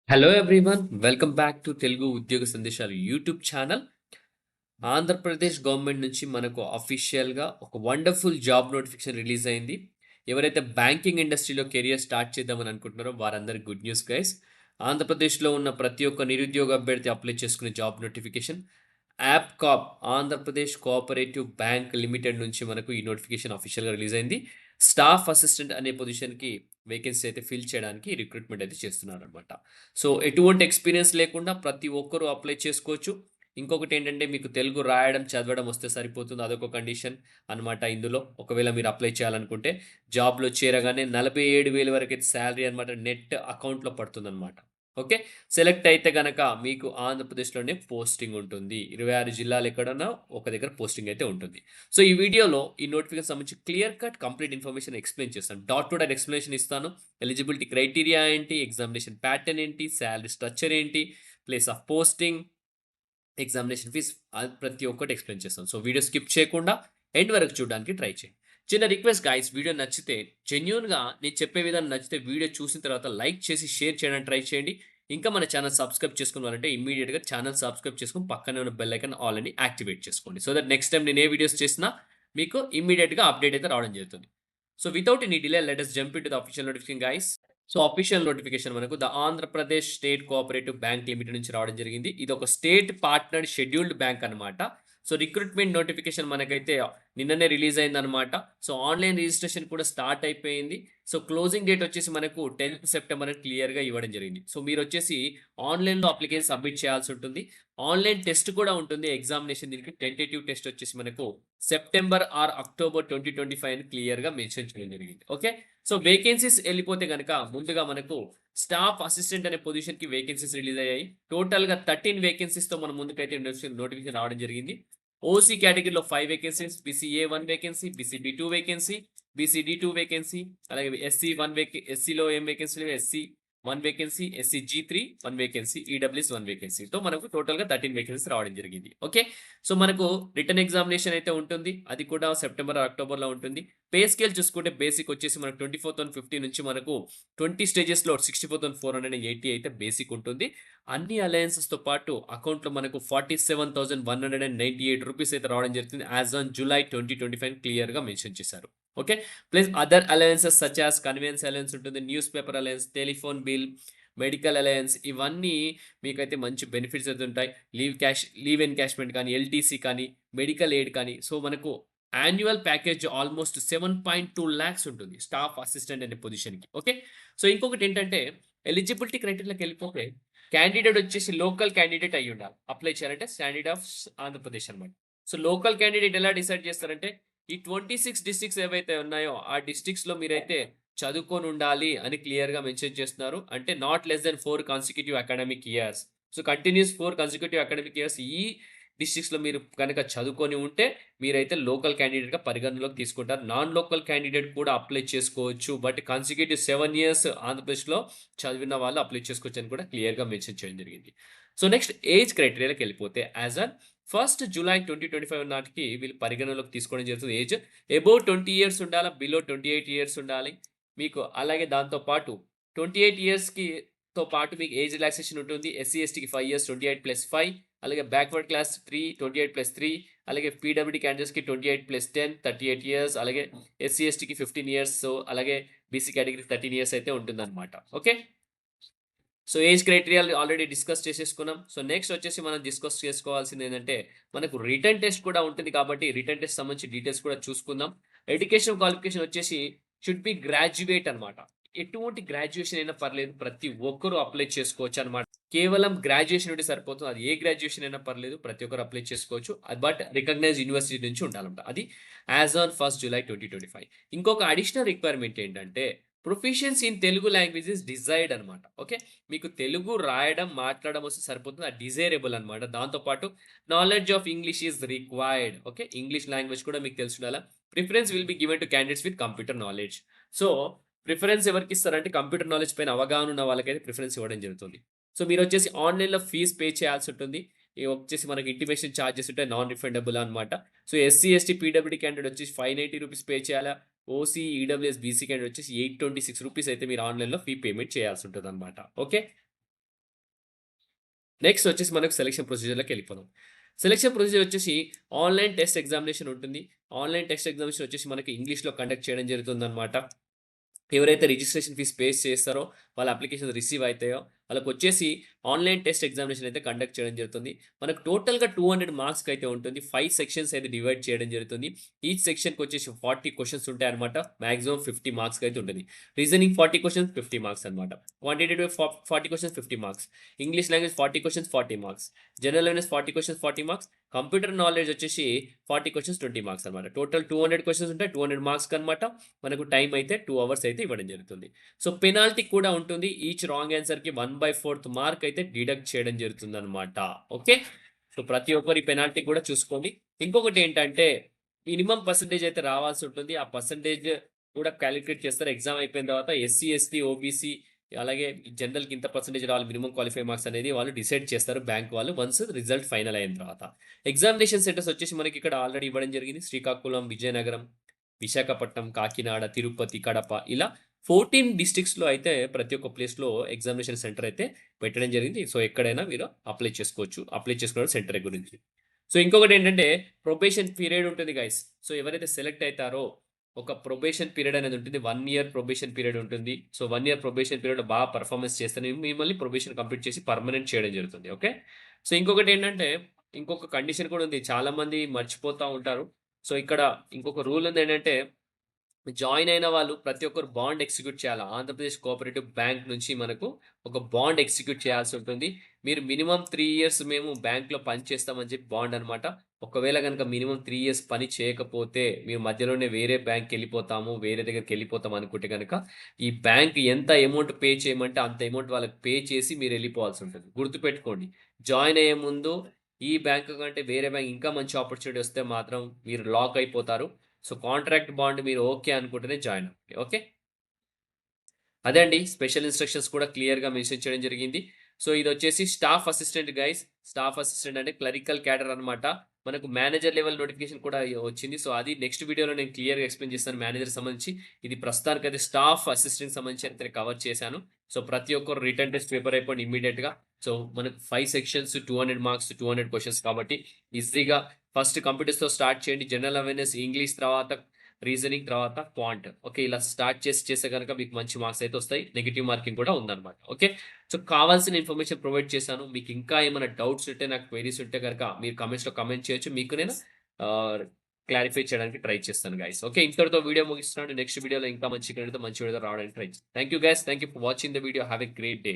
Hello everyone, welcome back to Telugu ఉద్యోగ సందేశాలు YouTube channel. Andhra Pradesh government నుంచి మనకు అఫీషియల్గా ఒక వండర్ఫుల్ జాబ్ నోటిఫికేషన్ రిలీజ్ అయింది. ఎవరైతే బ్యాంకింగ్ ఇండస్ట్రీలో కెరియర్ స్టార్ట్ చేద్దామని అనుకుంటున్నారో వారందరికి గుడ్ న్యూస్ గైస్. ఆంధ్రప్రదేశ్లో ఉన్న ప్రతి ఒక్క నిరుద్యోగ అభ్యర్థి అప్లై చేసుకునే job notification APCOB Andhra Pradesh cooperative bank limited నుంచి మనకు ఈ నోటిఫికేషన్ అఫీషియల్గా రిలీజ్ అయింది. స్టాఫ్ అసిస్టెంట్ అనే పొజిషన్కి వేకెన్సీ అయితే ఫిల్ చేయడానికి రిక్రూట్మెంట్ అయితే చేస్తున్నారు అనమాట. సో ఎటువంటి ఎక్స్పీరియన్స్ లేకుండా ప్రతి ఒక్కరూ అప్లై చేసుకోవచ్చు. ఇంకొకటి ఏంటంటే మీకు తెలుగు రాయడం చదవడం వస్తే సరిపోతుంది, అదొక కండిషన్ అనమాట. ఇందులో ఒకవేళ మీరు అప్లై చేయాలనుకుంటే జాబ్లో చేరగానే 47,000 వరకు అయితే శాలరీ అనమాట నెట్ అకౌంట్లో పడుతుంది అనమాట. ఓకే, సెలెక్ట్ అయితే గనక మీకు ఆంధ్రప్రదేశ్‌లోనే పోస్టింగ్ ఉంటుంది. 26 జిల్లాలు ఎక్కడన్నా ఒక దగ్గర పోస్టింగ్ అయితే ఉంటుంది. సో, ఈ వీడియోలో ఈ నోటిఫికేషన్ సంబంధించి clear cut complete information explain చేస్తాను. డాట్ టు డాట్ ఎక్స్‌ప్లనేషన్ ఇస్తాను. ఎలిజిబిలిటీ క్రైటీరియా ఏంటి? ఎగ్జామినేషన్ ప్యాటర్న్ ఏంటి? సాలరీ స్ట్రక్చర్ ఏంటి? Place of posting, examination fees ప్రతి ఒక్కటి ఎక్స్‌ప్లెయిన్ చేస్తాను. సో, వీడియో స్కిప్ చేయకుండా ఎండ్ వరకు చూడడానికి ట్రై చేయండి. చిన్న రిక్వెస్ట్ గైస్, వీడియో నచ్చితే జెన్యూన్‌గా నేను చెప్పే విధానం నచ్చితే వీడియో చూసిన తర్వాత లైక్ చేసి షేర్ చేయడానికి ట్రై చేయండి. ఇంకా మన ఛానల్ సబ్స్క్రైబ్ చేసుకున్నారంటే ఇమ్మీడియేట్‌గా ఛానల్ సబ్స్క్రైబ్ చేసుకొని పక్కనే ఉన్న బెల్ ఐకాన్ ఆల్ అని యాక్టివేట్ చేసుకోండి. సో దట్ నెక్స్ట్ టైమ్ నేను ఏ వీడియోస్ చేసినా మీకు ఇమ్మీడియేట్‌గా అప్డేట్ అయితే రావడం జరుగుతుంది. So without any delay let us jump into the official notification guys. So official notification మనకు the Andhra Pradesh state cooperative bank limited నుంచి రావడం జరిగింది. ఇది ఒక స్టేట్ పార్ట్నర్డ్ షెడ్యూల్డ్ బ్యాంక్ అనమాట. సో రిక్రూట్మెంట్ నోటిఫికేషన్ మనకైతే నిన్ననే రిలీజ్ అయిందనమాట. సో ఆన్‌లైన్ రిజిస్ట్రేషన్ కూడా స్టార్ట్ అయిపోయింది. సో క్లోజింగ్ డేట్ వచ్చేసి మనకు 10థ్ సెప్టెంబర్ అని క్లియర్‌గా ఇవ్వడం జరిగింది. సో మీరొచ్చేసి ఆన్‌లైన్‌లో అప్లికేషన్ సబ్మిట్ చేయాల్సి ఉంటుంది. ఆన్‌లైన్ టెస్ట్ కూడా ఉంటుంది. ఎగ్జామినేషన్ దీనికి టెంటేటివ్ టెస్ట్ వచ్చేసి మనకు సెప్టెంబర్ ఆర్ అక్టోబర్ 2025 అని క్లియర్‌గా మెన్షన్ చేయడం జరిగింది. ఓకే. సో వేకెన్సీస్ ఎళ్ళిపోతే గనక ముందుగా మనకు స్టాఫ్ అసిస్టెంట్ అనే పొజిషన్‌కి వేకెన్సీస్ రిలీజ్ అయ్యాయి. టోటల్‌గా 13 వేకెన్సీస్‌తో మన ముందుకైతే నోటిఫికేషన్ రావడం జరిగింది. ఓసీ కేటగిరీలో 5 vacancies, BCA 1 vacancy, BCB 2 vacancy, BCD 2 vacancy, అలాగే ఎస్సీ 1 ఎస్సీలో ఏం వేకెన్సీ లేవు. SC 1 vacancy, SCG 3 1 vacancy, EWS 1 వేకెన్సీతో మనకు టోటల్‌గా 13 వేకెన్సీస్ రావడం జరిగింది. ఓకే. సో మనకు రిటన్ ఎగ్జామినేషన్ అయితే ఉంటుంది. అది కూడా సెప్టెంబర్, అక్టోబర్‌లో ఉంటుంది. పే స్కేల్ చూసుకుంటే బేసిక్ వచ్చేసి మనకు 24,150 నుంచి మనకు 20 స్టేజెస్‌లో 64,480 అయితే బేసిక్ ఉంటుంది. అన్ని అలయన్సెస్‌తో పాటు అకౌంట్‌లో మనకు ₹47,198 అయితే రావడం జరుగుతుంది. యాస్ ఆన్ జులై 2025 క్లియర్‌గా మెన్షన్ చేశారు. Okay. Plus other allowances such as convenience allowance ఉంటుంది. Newspaper allowance, telephone bill, medical allowance ఇవన్నీ మీకైతే మంచి బెనిఫిట్స్ అయితే ఉంటాయి. లీవ్ ఎన్‌కాష్‌మెంట్ కానీ, ఎల్‌టీసీ కానీ, మెడికల్ ఎయిడ్ కానీ సో మనకు యాన్యువల్ ప్యాకేజ్ ఆల్మోస్ట్ 7.2 లాక్స్ ఉంటుంది స్టాఫ్ అసిస్టెంట్ అనే పొజిషన్‌కి. ఓకే. సో ఇంకొకటేంటంటే ఎలిజిబిలిటీ క్రైటీరియా‌కెళ్ళిపోతే క్యాండిడేట్ వచ్చేసి లోకల్ క్యాండిడేట్ అయ్యుండాలి. అప్లై చేయాలంటే స్టాండర్డ్ ఆఫ్ ఆంధ్రప్రదేశ్ అనమాట. సో లోకల్ క్యాండిడేట్ ఎలా డిసైడ్ చేస్తారంటే ఈ 26 డిస్ట్రిక్ట్స్ ఏవైతే ఉన్నాయో ఆ డిస్ట్రిక్ట్స్‌లో మీరైతే చదువుకొనుండాలి అని క్లియర్‌గా మెన్షన్ చేస్తున్నారు. అంటే not less than 4 consecutive academic years. So continuous 4 consecutive academic years ఈ డిస్ట్రిక్ట్స్‌లో మీరు గనక చదువుకొని ఉంటే మీరైతే లోకల్ క్యాండిడేట్‌గా పరిగణనలోకి తీసుకుంటారు. నాన్ లోకల్ క్యాండిడేట్ కూడా అప్లై చేసుకోవచ్చు. బట్ కాన్సిక్యూటివ్ 7 ఇయర్స్ ఆంధ్రప్రదేశ్‌లో చదివిన వాళ్ళు అప్లై చేసుకోవచ్చని కూడా క్లియర్‌గా మెన్షన్ చేయడం జరిగింది. సో నెక్స్ట్ ఏజ్ క్రైటీరియా‌కెళ్ళిపోతే యాస్ ఆన్ 1 జులై 2025 నాటికి వీళ్ళు పరిగణనలోకి తీసుకోవడం జరుగుతుంది. ఏజ్ అబోవ్ 20 ఇయర్స్ ఉండాలా, బిలో 28 ఇయర్స్ ఉండాలి. మీకు అలాగే దాంతో పాటు 28 ఇయర్స్‌తో పాటు మీకు ఏజ్ రిలాక్సేషన్ ఉంటుంది. ఎస్సీ, ఎస్టీకి 5 ఇయర్స్ 28+5 అలాగే బ్యాక్వర్డ్ క్లాస్ 3 28+3 అలాగే పీడబ్ల్యూడీ క్యాండిడేట్స్‌కి 28+10 38 ఇయర్స్ అలాగే ఎస్సీ, ఎస్టీకి 15 ఇయర్స్ సో అలాగే బీసీ కేటగిరీకి 13 ఇయర్స్ అయితే ఉంటుందన్నమాట. Okay. So age criteria already discuss చేసేసుకున్నాం. సో నెక్స్ట్ వచ్చేసి మనం డిస్కస్ చేసుకోవాల్సింది ఏంటంటే మనకు రిటన్ టెస్ట్ కూడా ఉంటుంది కాబట్టి రిటన్ టెస్ట్ సంబంధించి డీటెయిల్స్ కూడా చూసుకుందాం. ఎడ్యుకేషన్ క్వాలిఫికేషన్ వచ్చేసి షుడ్ బి గ్రాడ్యుయేట్ అనమాట. ఎటువంటి గ్రాడ్యుయేషన్ అయినా పర్లేదు. ప్రతి ఒక్కరు అప్లై చేసుకోవచ్చు అనమాట. కేవలం గ్రాడ్యుయేషన్ ఉంటే సరిపోతుంది. అది ఏ గ్రాడ్యుయేషన్ అయినా పర్లేదు. ప్రతి ఒక్కరు అప్లై చేసుకోవచ్చు. బట్ రికగ్నైజ్డ్ యూనివర్సిటీ నుంచి ఉండాలన్నమాట. అది యాస్ ఆన్ 1 జులై 2025. ఇంకొక అడిషనల్ రిక్వైర్మెంట్ ఏంటంటే proficiency in Telugu language is desired అనమాట. ఓకే. మీకు తెలుగు రాయడం, మాట్లాడడం వస్తే సరిపోతుంది. అది డిజైరబుల్ అనమాట. దాంతో పాటు knowledge of English is required. Okay. English language కూడా మీకు తెలిసుండాలా. Preference will be given to candidates with computer knowledge. So, preference ఎవరికిస్తారంటే కంప్యూటర్ నాలెడ్జ్ పైన అవగాహన ఉన్న వాళ్ళకైతే ప్రిఫరెన్స్ ఇవ్వడం జరుగుతుంది. సో, మీరొచ్చేసి ఆన్‌లైన్‌లో ఫీజ్ పే చేయాల్సి ఉంటుంది. ఇవి వచ్చేసి మనకి ఇంటిమేషన్ చార్జెస్ ఉంటాయి. నాన్ రిఫండబుల్ అనమాట. So, SC, ST, PWD candidate వచ్చేసి ₹590 పే చేయాలా. ఓసీ, ఈడబ్ల్యూఎస్, బీసీ క్యాండిడేట్ వచ్చేసి ₹826 అయితే మీరు ఆన్‌లైన్‌లో ఫీ పేమెంట్ చేయాల్సి ఉంటదనమాట. ఓకే. నెక్స్ట్ వచ్చేసి మనకు సెలక్షన్ ప్రొసీజర్‌లోకి వెళ్ళిపోదాం. సెలక్షన్ ప్రొసీజర్ వచ్చేసి ఆన్‌లైన్ టెస్ట్ ఎగ్జామినేషన్ ఉంటుంది. ఆన్‌లైన్ టెస్ట్ ఎగ్జామినేషన్ వచ్చేసి మనకి ఇంగ్లీష్‌లో కండక్ట్ చేయడం జరుగుతుందనమాట. ఎవరైతే రిజిస్ట్రేషన్ ఫీస్ పే చేస్తారో, వాళ్ళ అప్లికేషన్స్ రిసీవ్ అయితాయో, వాళ్ళకొచ్చేసి ఆన్‌లైన్ టెస్ట్ ఎగ్జామినేషన్ అయితే కండక్ట్ చేయడం జరుగుతుంది. మనకు టోటల్‌గా 200 మార్క్స్‌కి అయితే ఉంటుంది. 5 సెక్షన్స్ అయితే డివైడ్ చేయడం జరుగుతుంది. ఈచ్ సెక్షన్‌కొచ్చేసి 40 క్వెషన్స్ ఉంటాయన్నమాట. మాక్సిమం 50 మార్క్స్‌కి అయితే ఉంటుంది. రీజనింగ్ 40 క్వెషన్స్ 50 మార్క్స్ అన్నమాట. Quantitative 40 questions 50 marks. English language 40 questions 40 marks. General awareness 40 questions 40 marks. Computer knowledge వచ్చేసి 40 క్వెషన్స్ 20 మార్క్స్ అన్నమాట. టోటల్ 200 క్వెషన్స్ ఉంటాయి. 200 మార్క్స్‌కి అన్నమాట. మనకు టైం అయితే 2 అవర్స్ అయితే ఇవ్వడం జరుగుతుంది. సో, పెనాల్టీ కూడా ఉంటుంది. ఈచ్ రాంగ్ ఆన్సర్‌కి 1/4 మార్క్ అయితే డిడక్ట్ చేయడం జరుగుతుందనమాట. ఓకే. సో, ప్రతి ఒక్కరు ఈ పెనాల్టీ కూడా చూసుకోండి. ఇంకొకటేంటంటే, మినిమమ్ పర్సెంటేజ్ అయితే రావాల్సి ఉంటుంది. ఆ పర్సెంటేజ్ కూడా కాలిక్యులేట్ చేస్తారు. ఎగ్జామ్ అయిపోయిన తర్వాత ఎస్సీ, ఎస్టీ, ఓబీసీ అలాగే జనరల్‌కి ఇంత పర్సెంటేజ్ రావాలి మినిమమ్ క్వాలిఫై మార్క్స్ అనేది వాళ్ళు డిసైడ్ చేస్తారు బ్యాంక్ వాళ్ళు వన్స్ రిజల్ట్ ఫైనల్ అయిన తర్వాత. ఎగ్జామినేషన్ సెంటర్స్ వచ్చేసి మనకి ఇక్కడ ఆల్రెడీ ఇవ్వడం జరిగింది. శ్రీకాకుళం, విజయనగరం, విశాఖపట్నం, కాకినాడ, తిరుపతి, కడప ఇలా 14 డిస్ట్రిక్ట్స్‌లో అయితే ప్రతి ఒక్క ప్లేస్‌లో ఎగ్జామినేషన్ సెంటర్ అయితే పెట్టడం జరిగింది. సో, ఎక్కడైనా మీరు అప్లై చేసుకోవచ్చు. అప్లై చేసుకోవడం సెంటర్ గురించి. సో, ఇంకొకటేంటంటే ప్రొబేషన్ పీరియడ్ ఉంటుంది గైస్. సో, ఎవరైతే సెలెక్ట్ అయితారో ఒక ప్రొబేషన్ పీరియడ్ అనేది ఉంటుంది. 1 ఇయర్ ప్రొబేషన్ పీరియడ్ ఉంటుంది. సో, 1 ఇయర్ ప్రొబేషన్ పీరియడ్‌లో బాగా పెర్ఫార్మన్స్ చేస్తేనే మిమ్మల్ని ప్రొబేషన్ కంప్లీట్ చేసి పర్మనెంట్ చేయడం జరుగుతుంది. ఓకే. సో, ఇంకొకటేంటంటే ఇంకొక కండిషన్ కూడా ఉంది. చాలామంది మర్చిపోతా ఉంటారు. సో, ఇక్కడ ఇంకొక రూల్ ఉందేంటంటే జాయిన్ అయిన వాళ్ళు ప్రతి ఒక్కరు బాండ్ ఎగ్జిక్యూట్ చేయాలా. ఆంధ్రప్రదేశ్ కోఆపరేటివ్ బ్యాంక్ నుంచి మనకు ఒక బాండ్ ఎగ్జిక్యూట్ చేయాల్సి ఉంటుంది. మీరు మినిమమ్ 3 ఇయర్స్ మేము బ్యాంక్‌లో పని చేస్తామని చెప్పి బాండ్ అనమాట. ఒకవేళ గనుక మినిమమ్ 3 ఇయర్స్ పని చేయకపోతే, మీరు మధ్యలోనే వేరే బ్యాంక్‌కెళ్ళిపోతాము, వేరే దగ్గరికెళ్ళిపోతాం అనుకుంటే గనక, ఈ బ్యాంక్ ఎంత అమౌంట్ పే చేయమంటే అంత అమౌంట్ వాళ్ళకి పే చేసి మీరెళ్ళిపోవాల్సుంటుంది. గుర్తుపెట్టుకోండి. జాయిన్ అయ్యే ముందు ఈ బ్యాంక్ కంటే వేరే బ్యాంక్ ఇంకా మంచి ఆపర్చునిటీ వస్తే మాత్రం మీరు లాక్ అయిపోతారు. సో, కాంట్రాక్ట్ బాండ్ మీరు ఓకే అనుకుంటేనే జాయిన్ అవ్వండి. ఓకే. అదే అండి. స్పెషల్ ఇన్‌స్ట్రక్షన్స్ కూడా క్లియర్‌గా మెన్షన్ చేయడం జరిగింది. సో, ఇదొచ్చేసి staff assistant guys. Staff assistant అంటే క్లరికల్ క్యాడర్ అనమాట. మనకు మేనేజర్ లెవెల్ నోటిఫికేషన్ కూడా వచ్చింది. సో, అది నెక్స్ట్ వీడియోలో నేను క్లియర్‌గా ఎక్స్‌ప్లెయిన్ చేస్తాను మేనేజర్‌కి సంబంధించి. ఇది ప్రస్తుతానికైతే స్టాఫ్ అసిస్టెంట్‌కి సంబంధించి అయితే కవర్ చేశాను. సో, ప్రతి ఒక్కరు రిటన్ టెస్ట్ ప్రిపేర్ అయిపోండి ఇమ్మీడియేట్‌గా. సో, మనకు 5 సెక్షన్స్ 200 మార్క్స్ 200 క్వెషన్స్ కాబట్టి ఈజీగా ఫస్ట్ కంప్యూటర్స్‌తో స్టార్ట్ చేయండి. జనరల్ అవేర్‌నెస్, ఇంగ్లీష్ తర్వాత రీజనింగ్ తర్వాత క్వాంట్. ఓకే. ఇలా స్టార్ట్ చేస్తే గనక మీకు మంచి మార్క్స్ అయితే వస్తాయి. నెగెటివ్ మార్కింగ్ కూడా ఉందన్నమాట. ఓకే. సో, కావాల్సిన ఇన్ఫర్మేషన్ ప్రొవైడ్ చేశాను. మీకు ఇంకా ఏమైనా డౌట్స్ ఉంటే నాకు క్వెరీస్ ఉంటే గనక మీరు కామెంట్స్‌లో కామెంట్ చేయొచ్చు. మీకు నేను ఆహ్, క్లారిఫై చేయడానికి ట్రై చేస్తాను గైస్. ఓకే. ఇంతటితో వీడియో ముగిస్తున్నాను. నెక్స్ట్ వీడియోలో ఇంకా మంచి కంటెంట్‌తో మంచి వీడియోతో రావడానికి ట్రై చేస్తాను. Thank you guys. Thank you for watching the video. Have a great day.